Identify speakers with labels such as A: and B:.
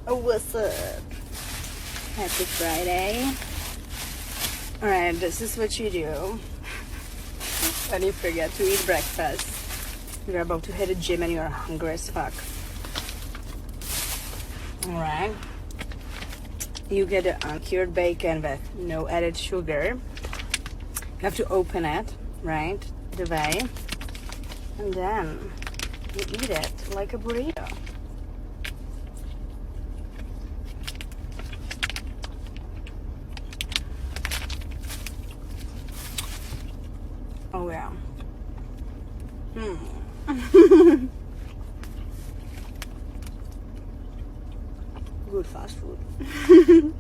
A: Oh, what's up? Happy Friday. Alright, this is what you do when you forget to eat breakfast. You're about to hit the gym and you're hungry as fuck. Alright. You get the uncured bacon with no added sugar. You have to open it, right? The way. And then you eat it like a burrito. Oh yeah. Good fast food.